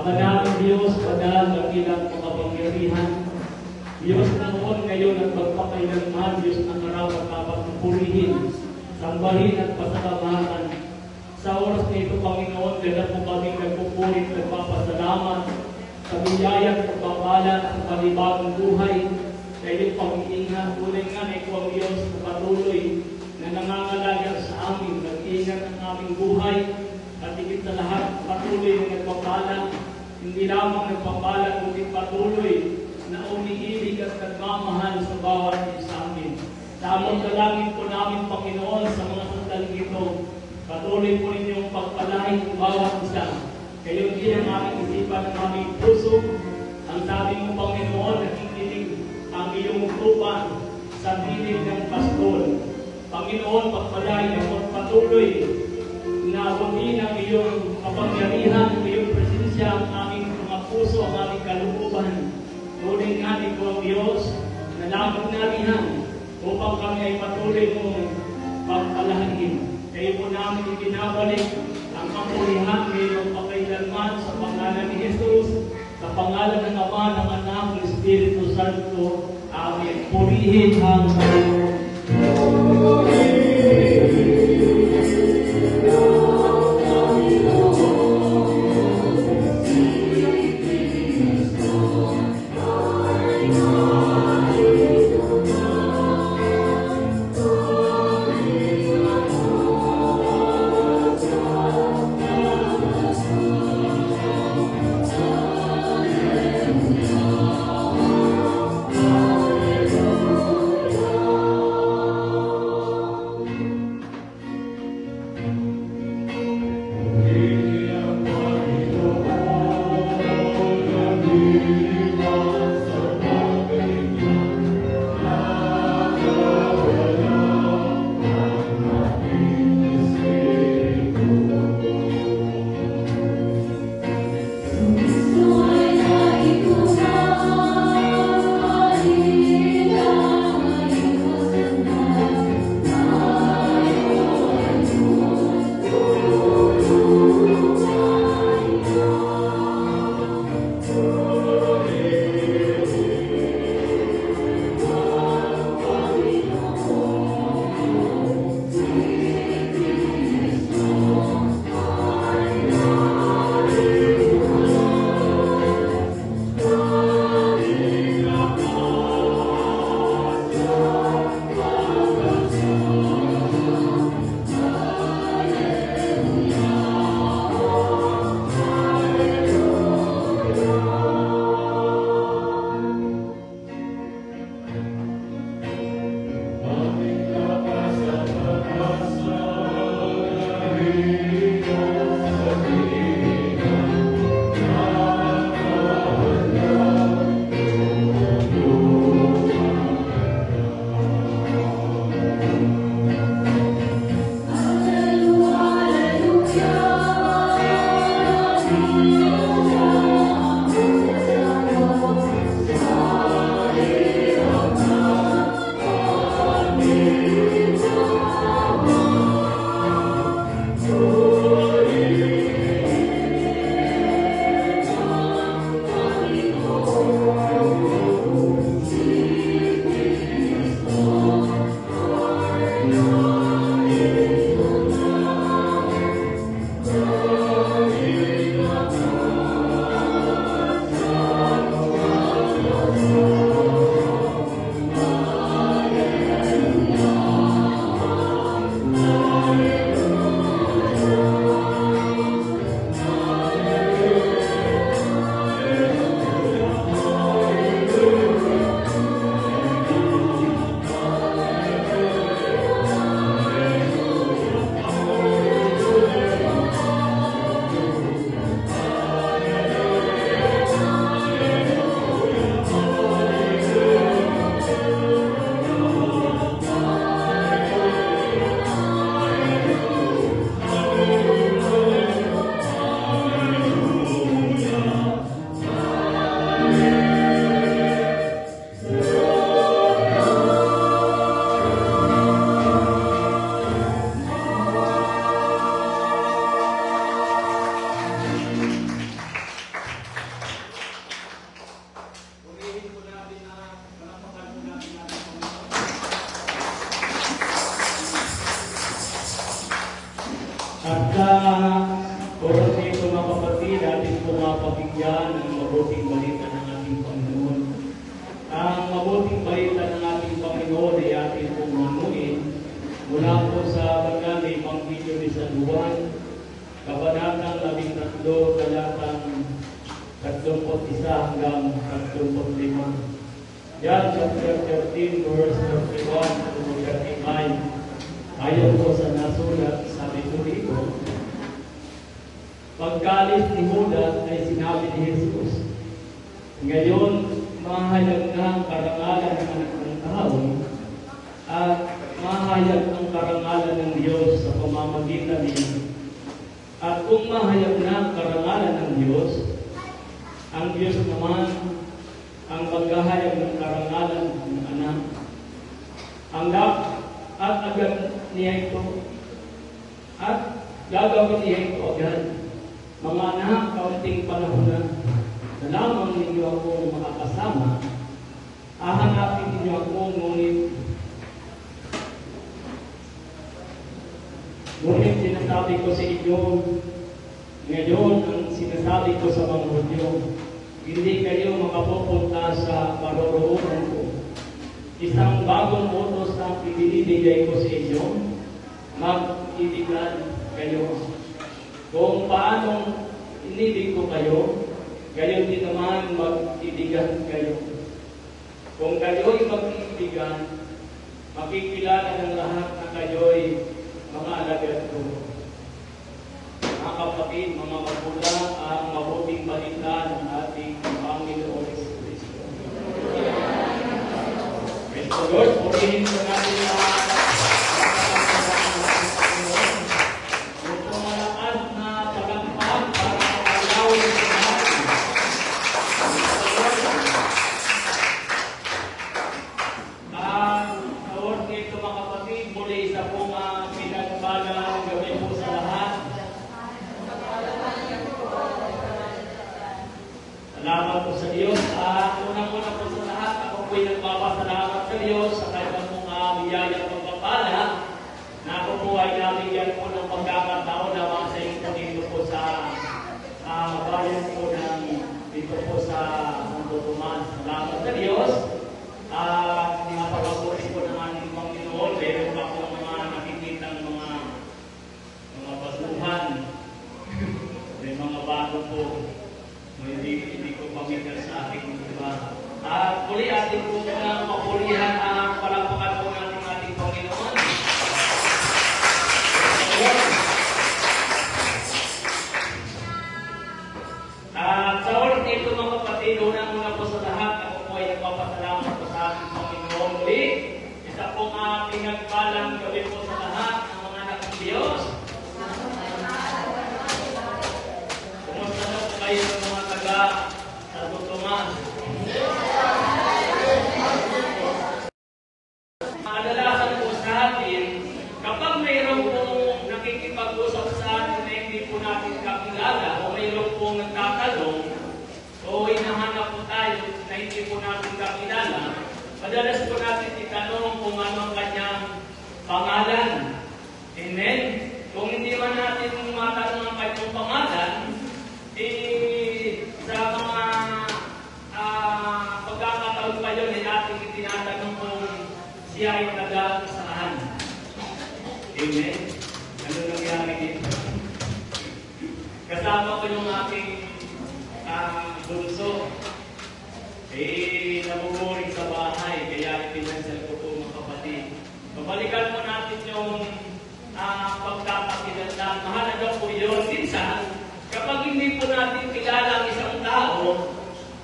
Mapagmanalang Diyos, banal, dakilang makapangyarihan, Diyos na noon, ngayon at magpakailanman, Diyos na karapat dapat purihin, sambahin at pasalamatan. Sa oras na ito, Panginoon, dala po kami nagpupurit, nagpapasalamat sa biyayang pagpapala at panibagong buhay, sa iyong pag-iingat. Tunay nga na ikaw ang Diyos na patuloy na nangangalaga sa amin, nag-iingat ang aming buhay, at higit sa lahat, patuloy na nagpapala, hindi lamang nagpapala, kundi patuloy na umiibig at nagmamahal sa bawat isa amin. Sa among dalangin po namin, Panginoon, sa mga sandaling ito, patuloy po ninyong pagpalain ang bawat isa. Kayo din ang aming isipan, ang aming puso. Ang sabi mo, Panginoon, nakikinig ang iyong tupa sa dinig ng pastol. Panginoon, pagpalain mo patuloy na wagin ang iyong kapangyarihan, ang iyong presensya, ang aming mga puso, ang aming kalooban. Tunay nga ito ang Diyos na lamang narihan upang kami ay patuloy mong pagpalahin. Kayo po namin ibinabalik ang kapulihan ngayong pakailanman sa pangalan ni Jesus, sa pangalan ng Ama, ng Anak, ng Espiritu Santo. Amen. Purihin ang Panginoon. At oras nito mga kapatid, ating po mapabigyan ng mabuting balita ng ating Panginoon. Ang mabuting balita ng ating Panginoon ay ating pong manuin mula po sa banal na Ebanghelyo ni San Juan, Kabanatang 13, talatang 31 hanggang 35. John chapter 13, verse 31 to 35. Ayon po sa nasulat, sabi ko dito, pagkalis ni Judas ay sinabi ni Jesus, ngayon mahayag na ang karangalan ng anak ng tao at mahayag ang karangalan ng Diyos sa pamamagitan niya. At kung mahayag na ang karangalan ng Diyos, ang Diyos naman ang maghahayag ng karangalan ng anak. Ang at agad niya ito at gagawin niya ito agad. Mga anak, kaunting panahon na lamang ninyo akong makakasama, hahanapin ninyo ako, ngunit sinasabi ko sa inyo, ngayon ang sinasabi ko sa mga Hudyo, hindi kayo makapupunta sa paroroonan ko. Isang bagong utos na ibinibigay ko sa inyo, mag-ibigan kayo. Kung paano inibig ko kayo, gayon din naman mag-ibigan kayo. Kung kayo'y mag-ibigan, makikilala ng lahat na kayo'y mga alagad ko. Mga kapatid, mga magulang, ang mabuting balita ng ating Panginoon Kristo. So Lord, purihin ko natin ang ito malakas na pagkampag para makalawin sa natin. Lord, nito mga kapatid, muli isa pong pinagbalang gawin po sa lahat. Salamat po sa Diyos. Unang-una po sa lahat, ako po'y nagpapasalamat sa Diyos sa kanyang mga biyayang pagpapala na ako po ay nabigyan po ng pagkakataon na mga sa inyo dito po sa bayan po ng dito po sa Santo Tomas. Salamat sa Diyos. Napapagpuri po ng ating Panginoon. Meron pa po mga nakikitang mga basuhan. May mga bago po. Hindi ko pamigas sa ating iba. At muli ating po na mapulihan ang palakpakan po natin ating Panginoon. At sa oras nito mga kapatid, unang-una po sa lahat, ako po ay nagpapasalamat po sa ating Panginoon. Muli, isa pong pinagpalang gabi po sa lahat ng mga anak ng Diyos. Kumusta na po kayo ng mga taga Santo Tomas? Kadalasan po sa atin, kapag mayroon pong nakikipag-usap sa atin na hindi po natin kakilala o mayroon pong nagtatanong o hinahanap po tayo na hindi po natin kakilala, madalas po natin itanong kung ano ang kanyang pangalan. Amen? Kung hindi man natin matanong ang kanyang pangalan, sa mga pagkakataon pa yun ay ating itinatanong kung siya ay taga saan. Amen? Ano nangyari dito? Kasama ko yung aking bunso. Nabuburing sa bahay, kaya pinansal ko po mga kapatid. Pabalikan po natin yung pagkakakilala. Mahalaga po yun. Minsan, kapag hindi po natin kilala ang isang tao,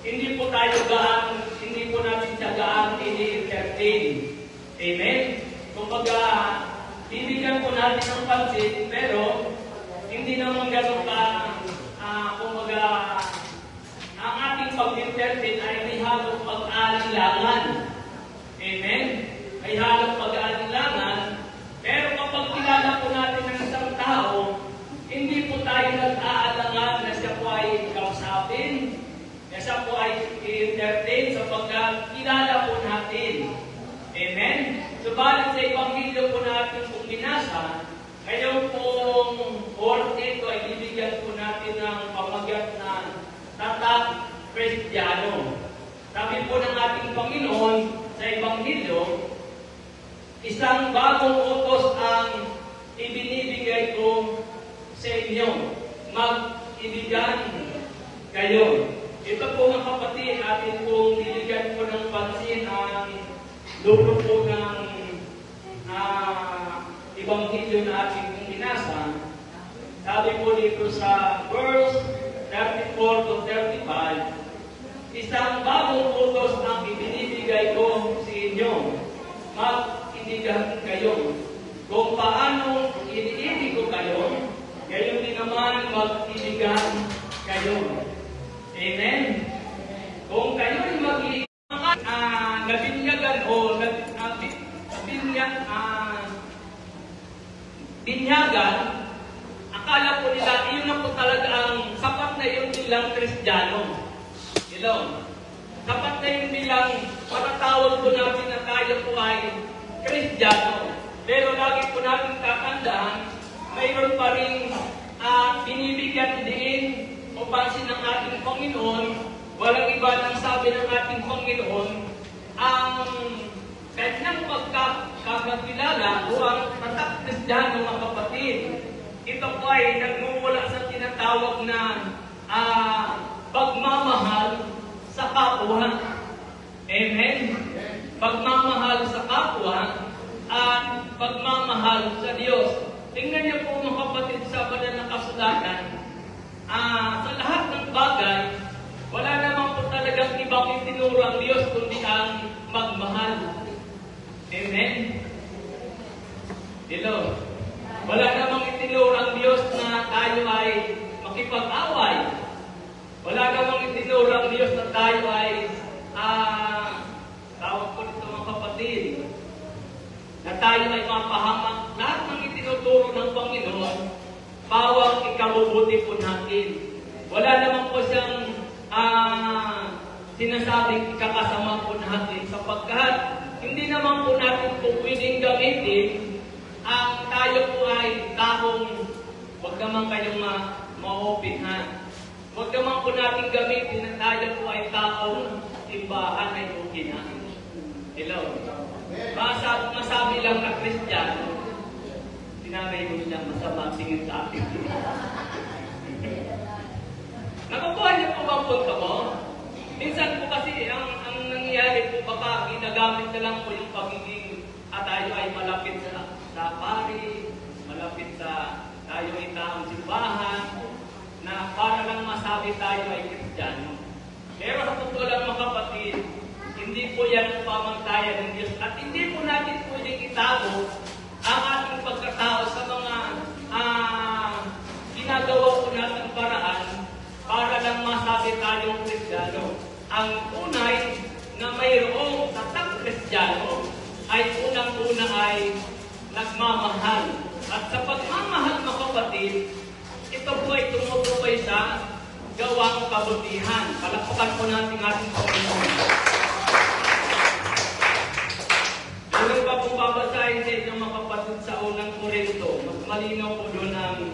hindi po natin siya gaan ini-entertain. Amen? Kumbaga, bibigyan po natin ng pansin, pero hindi naman ganun ka, kumbaga, ang ating pag-entertain ay may halong pag-alinlangan. Amen? May halong pag-alinlangan, pero kapag kilala po natin ang isang tao, hindi po tayo nag-aalangan na siya po ay kausapin, na siya po ay i-entertain sapagkat kilala po natin. Amen? Subalit sa Ebanghelyo po natin kung binasa, Ngayon pong oras ito ay bibigyan po natin ng pamagat na tatak Kristiyano. Sabi po ng ating Panginoon sa Ebanghelyo, isang bagong utos ang ibinibigay ko sa inyo. Mag-ibigan kayo. Ito po mga kapatid, atin pong bibigyan po ng pansin ang lupot po ng Ebanghelyo na ating pong binasa. Sabi po dito sa verse 34 to 35, isang bagong utos ang ibinibigay ko sa inyo. Mag-ibigan kayo. Kung paano iniibig ko kayo, gayon din naman mag-ibigan kayo. Amen? Kung kayo ay mag-ibigan, nabinyagan o binyagan, akala po nila, iyon na po talaga ang sapat na yun bilang Kristiyano. Hello? Sapat na yun bilang matatawag po natin na tayo po ay Kristiyano. Pero lagi po natin tatandaan, mayroon pa rin binibigyan din o pansin ng ating Panginoon. Walang iba nang sabi ng ating Panginoon, ang kanyang pagkakakilala o ang tatak Kristiyano mga kapatid. Ito po ay nagmumula sa tinatawag na pagmamahal sa kapwa. Amen? Pagmamahal sa kapwa at pagmamahal sa Diyos. Tingnan niyo po mga kapatid sa banal na kasulatan, sa lahat ng bagay, wala naman po talagang ibang itinuro ang Diyos kundi ang magmahal. Amen? Hello? Wala namang itinuro ang Diyos na tayo ay makipag-away. Wala namang itinuro ang Diyos na tayo ay tawag ko dito mga kapatid, na tayo ay mapahamak. Lahat ng itinuturo ng Panginoon, pawang ikabubuti po natin. Wala naman po siyang sinasabing ikakasama po natin sapagkat hindi naman po natin po pwedeng gamitin ang tayo po ay taong, huwag naman kayong ma-open ha. Huwag naman po natin gamitin na tayo po ay taong simbahan ay okay na. Hello? Masabi lang na Kristiyano, sinabay mo nilang masama tingin sa ating nakukuha niyo po ba ang punto mo? Minsan po kasi ang nangyayari po baka ginagamit na lang po yung pagiging tayo ay malapit sa pari, malapit sa tayo ay taong simbahan, na para lang masabi tayo ay Kristiyano. Pero sa totoo lang mga kapatid, hindi po yan ang pamantayan ng Diyos. At hindi po natin pwedeng itago ang ating pagkatao sa mga ginagawa po natin paraan para lang masabi tayong Kristiyano. Ang tunay na mayroong tatak Kristiyano ay unang-una ay nagmamahal. At sa pagmamahal mga kapatid, ito po ay tumutukoy sa gawang kabutihan. Palakpakan po natin ating Panginoon. Ano ba kung babasahin sa inyong mga kapatid sa unang Korinto? Mas malinaw po doon ang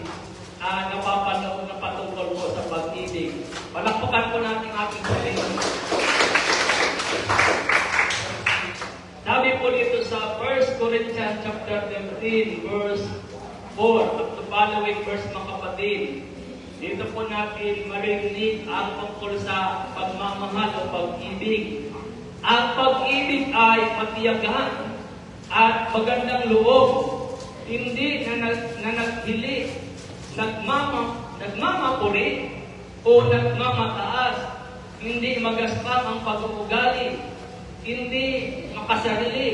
napapanood na patungkol po sa pag-ibig. Palakpakan po natin ating Panginoon. Sabi po dito sa 1 Corinthians chapter 13, verse 4, at the following verse mga kapatid. Dito po natin marinig ang tungkol sa pagmamahal o pag-ibig. Ang pag-ibig ay matiyagaan at magandang loob, hindi na naghili, nagmamapuri o nagmamataas, hindi magaspang ang pag-uugali, hindi makasarili,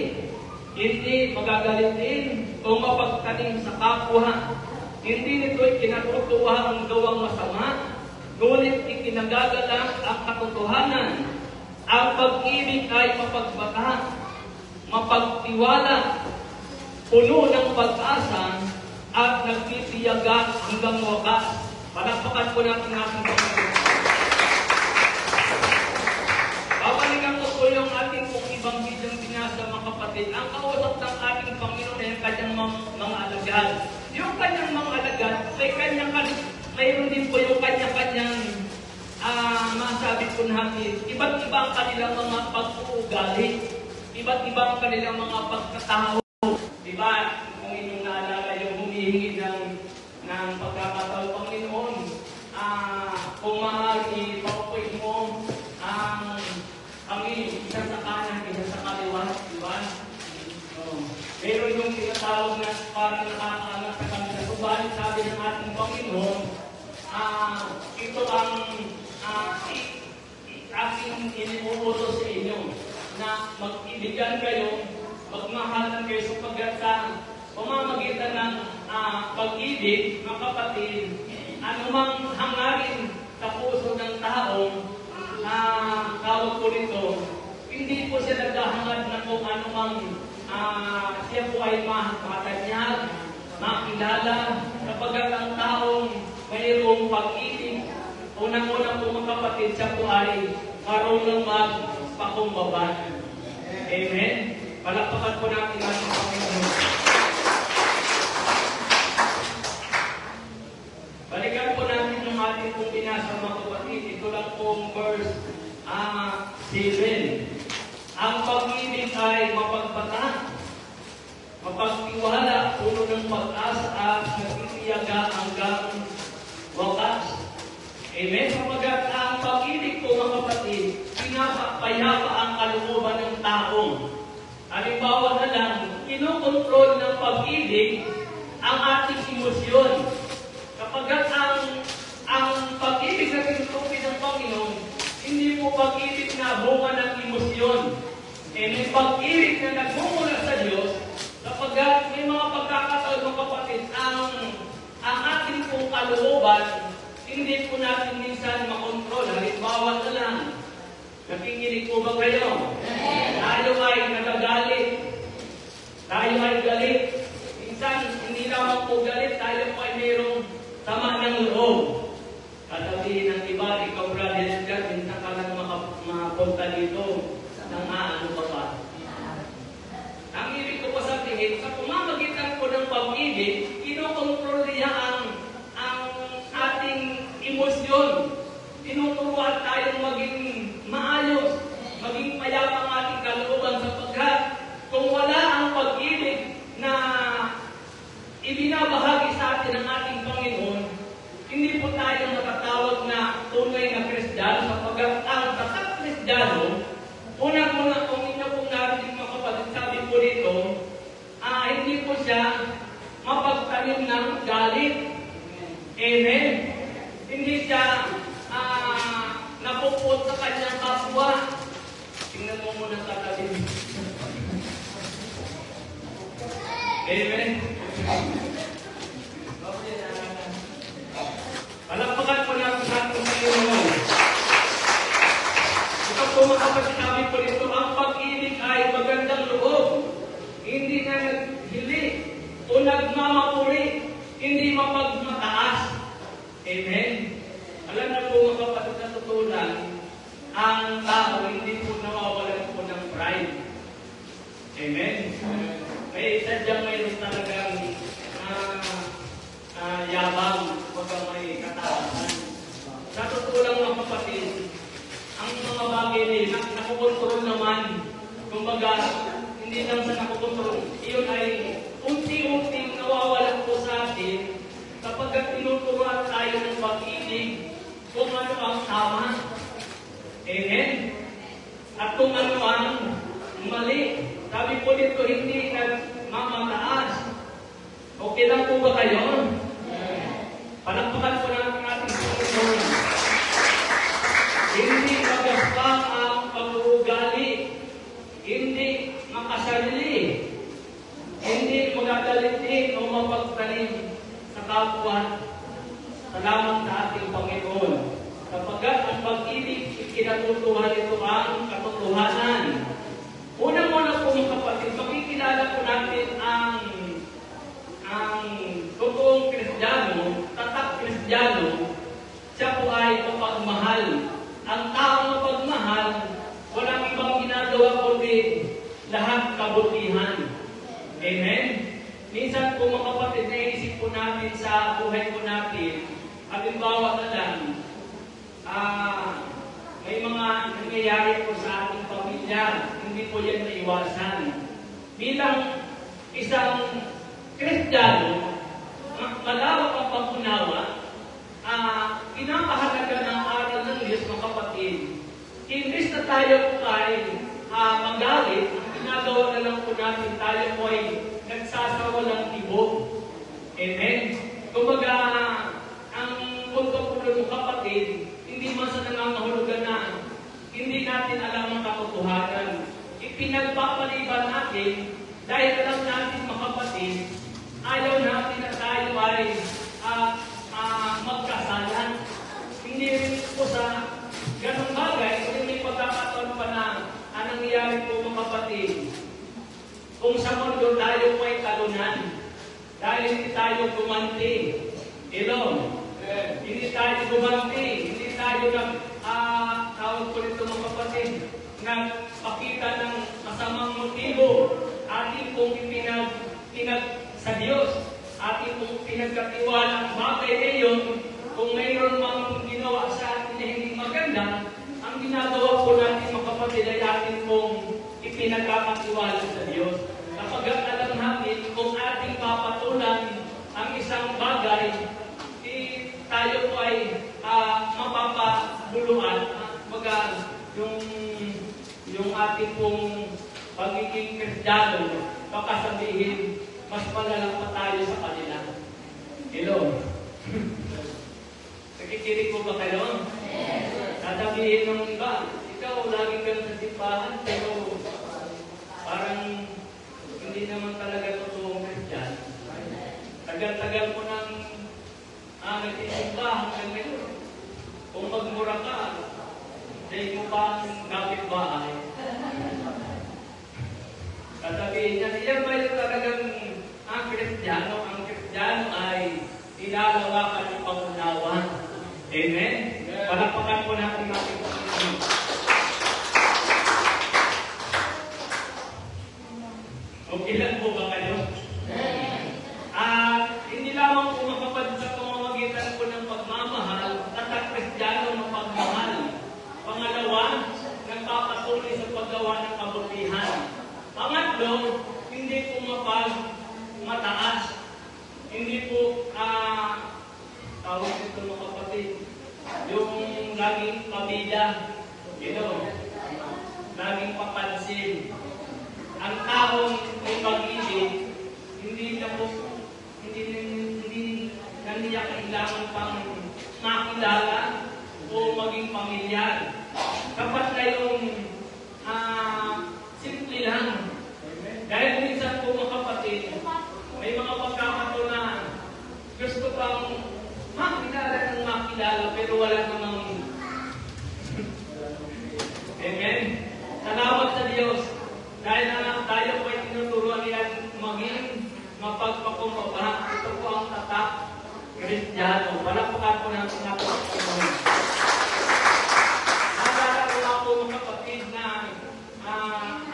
hindi magagalitin o mapagtanim sa kapwa. Hindi nito'y kinatutuwa ang gawang masama, ngunit ikinagagalang ang katotohanan. Ang pag-ibig ay mapagbata, mapagtiwala, puno ng pag-asa, at nagtitiyaga hanggang wakas. Palakpakan po natin ating Panginoon. Babalikan ko po yung ating pong Ebanghilyong binasa mga kapatid. Ang kausap ng ating Panginoon ay ang kanyang mga alagad. Yung mayroon din po yung kanya-kanyang masabi po natin, iba't iba ang kanilang mga pag-uugali, iba't iba ang kanilang mga pagkatao. Diba? Kung inyong naalala yung humihingi ng pagkakataon, Panginoon, kung maaari, paupuin mo ang isa sa kanan, isa sa kaliwa, diba? Meron yung tinatawag na parang nakakaangat sa kanila. Subalit sabi ng ating Panginoon, ito ang aking iniuutos sa inyo na mag-ibigan kayo, magmahalan kayo sapagkat sa pamamagitan ng pag-ibig, mga kapatid, anumang hangarin sa puso ng taong tawag ko nito, hindi po siya naghahangad na kung anumang siya po ay makatanyag, makilala, kapag ang taong mayroong pag-ibig, unang-unang po mga kapatid, siya po ay marunong magpakumbaba. Amen? Palakpakan po natin ang Panginoon. Balikan po natin yung ating pong binasa mga kapatid. Ito lang pong verse 7. Ang pag-ibig ay mapagpata, mapagtiwala, puno ng pag-asa at nagtitiyaga hanggang wakas. Amen? Sapagat ang pag-ibig po mga kapatid, pinapayapa ang kalooban ng tao. Halimbawa na lang, kinokontrol ng pag-ibig ang ating emosyon. Kapagat ang pag-ibig na tinutukoy ng Panginoon, hindi po pag-ibig na bunga ng emosyon. May pag-ibig na nagmumula sa Diyos, kapagat may mga pagkakataon mga kapatid, ang ating pong kalooban, hindi po natin minsan makontrol. Halimbawa na lang, nakikinig po ba kayo? Tayo ay nagagalit. Tayo ay galit. Minsan, hindi naman po galit. Tayo po ay mayroong sama ng loob. Katabihin ng iba, ikaw brother Edgar, minsan ka lang makapunta dito ng ano pa ba? Ang ibig ko po sabihin, sa pumamagitan ko ng pag-ibig, kinokontrol niya ang ating emosyon. Tinuturuan tayong maging maayos, maging payapa ang ating kalooban sapagkat kung wala ang pag-ibig na ibinabahagi sa atin ng ating Panginoon, hindi po tayo matatawag na tunay na Kristiyano sapagkat ang tatak Kristiyano, unang-una kung inyo pong narinig mga kapatid, sabi po dito, hindi po siya mapagtanim ng galit. Amen? Hindi siya napupot sa kanyang kapwa. Tingnan mo muna sa talim. Amen? Palakpakan po natin sa ating Panginoon. Ito po mga kapatid, sabi po dito, ang pag-ibig ay magandang loob. Hindi na naghili o nagmamapuri, hindi mapagmataas. Amen? Alam na po mga kapatid na tutunan, ang tao hindi po nawawalan po ng pride. Amen? May sadyang mayroon talagang yabang pagka may kataasan. Sa totoo lang mga kapatid, ang mga bagay nila, nakukontrol naman. Kumbaga, hindi lang sa nakukontrol. Iyon ay unti-unti nawawala po sa atin kapag tinuturuan tayo ng pag-ibig kung ano ang tama. Amen? At kung ano ang mali. Sabi po dito, hindi nagmamataas. Okay lang po ba kayo? Palakpakan po natin ating Panginoon. Hindi magaspang ang pag-uugali. Hindi makasarili. Hindi magagalitin o mapagtanim sa kapwa. Salamat sa ating Panginoon. Kapagkat ang pag-ibig, ikinatutuhan ito ang katotohanan. Unang-una po mga kapatid, makikilala po natin ang totoong Kristiyano, tatak Kristiyano, siya po ay mapagmahal. Ang taong mapagmahal, walang ibang ginagawa kundi lahat kabutihan. Amen? Minsan po mga kapatid, naisip po natin sa buhay po natin, Halimbawa na lang, may mga nangyayari po sa ating pamilya, hindi po yan maiwasan. Bilang isang Kristiyano, malawak ang pag-unawa, pinapahalaga ng aral ng Diyos, mga kapatid. Imbis na tayo po ay magalit, ang ginagawa na lang po natin, tayo po ay nagsasawalang tibok. Amen? Kumbaga, ang punto po ng kapatid, hindi man sa nangangahulugan na hindi natin alam ang katotohanan. Ipinagpapaliban natin dahil alam natin, mga kapatid, ayaw natin na tayo ay magkasalan. Hindi rin po sa ganong bagay, kung may pagkakataon pa na nangyayari po, mga kapatid, kung sa mundo tayo po ay talunan, dahil hindi tayo gumanti. Hindi tayo gumanti, hindi tayo tawag ko nito, mga kapatid, nagpakita ng masamang motibo, ating pong pinag sa Diyos, ating pong pinagkatiwala ang bagay na yun. Kung mayroon mang ginawa sa atin na hindi maganda, ang ginagawa po natin, mga kapatid, ay ating pong ipinagkakatiwala sa Diyos. Kapag alam natin kung ating papatulan ang isang bagay, tayo po ay mapapabuluan, yung ating pong pagiging Kristiyano, baka sabihin, mas malalang pa tayo sa kanila. Hello? Nakikinig po ba kayo? Sasabihin ng iba, ikaw laging ka sa simbahan, pero parang hindi naman talaga totoong Kristiyano. Tagal-tagal mo nang nagsisimba hanggang ngayon. Kung magmura ka, dahil mo pa ang kapit-bahay. Sasabihin niya, iyan ba yung talagang Kristiyano? Ang Kristiyano ay ilalawakan ng pangunawa. Amen? Palakpakan po natin natin Panginoon. Okay lang po ba kayo? Hindi lamang po makapad sa pamamagitan po ng pagmamahal at ang Kristiyano ng pagmamahal. Pangalawa, nagpapatuloy sa paggawa ng kabutihan. Pangatlo, hindi po mataas. Hindi po, tawag nito, mga kapatid, yung laging pamilya, laging papansin. Ang taong may pag-ibig, hindi na niya kailangan pang makilala o maging pamilyar. Kapag na yung simple lang. Dahil minsan po, mga kapatid, may mga pagkakataon na gusto pang makilala pero wala namang Amen? Salamat sa Diyos. Dahil tayo po ay tinuturuan niyan maging mapagpakumbaba. Ito po ang tatak Kristiyano. Palakpakan po natin natin ang Panginoon. Naalala ko nga po, mga kapatid, na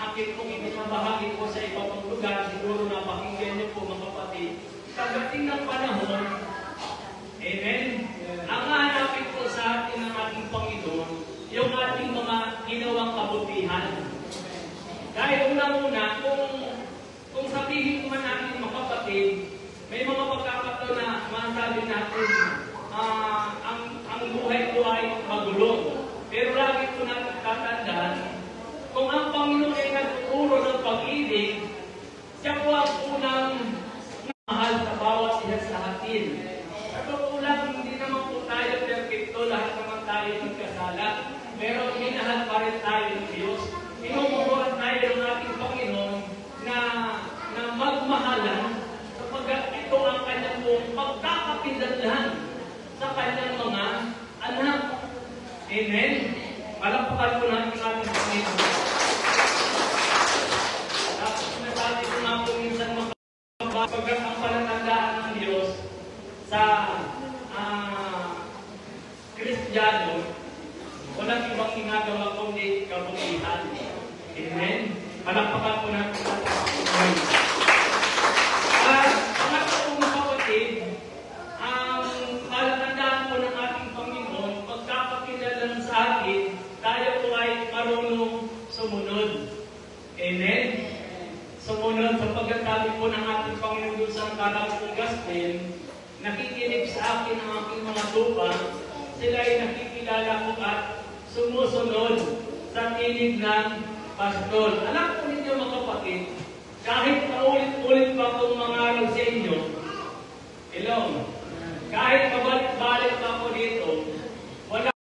akin pong ibinabahagi po sa iba pang lugar. Siguro na pakinggan niyo po, mga kapatid. Pagdating ng panahon, amen, ang hanapin po sa atin ng ating Panginoon, yung ating mga ginawang kabutihan. Dahil una-una, kung sabihin man natin, mga kapatid, may mga pagkakataon na masasabi natin, ang buhay ko ay magulo. Pero lagi po natin tatandaan, kung ang Panginoon ay nagtuturo ng pag-ibig, siya po ang unang mahal sa bawat isa sa atin. Pero ulang, hindi naman po tayo perfecto, lahat naman tayo nagkasala. Pero minahal pa rin tayo ng Diyos. Pinumuhuran tayo ng ating Panginoon na magmahalan sapagkat ito ang kanyang buong pagkakapindalan sa kanyang mga anak. Amen? Palakpakan po natin ang ating Panginoon. Tapos sinasabi ko nga po minsan sapagkat ang palatandaan ng Diyos sa Kristiyano, walang ibang ginagawa kundi kabutihan. Amen? Palakpakan po natin ang Panginoon. Pangatlo po, mga kapatid, ang palatandaan po Sarang Augustine, nakikinig sa akin ang aking mga tupa, sila ay nakikilala ko at sumusunod sa tinig ng pastol. Alam ko ninyo mga kapatid, kahit paulit-ulit pa akong mangaral sa inyo, hello, kahit pabalik-balik pa ako dito,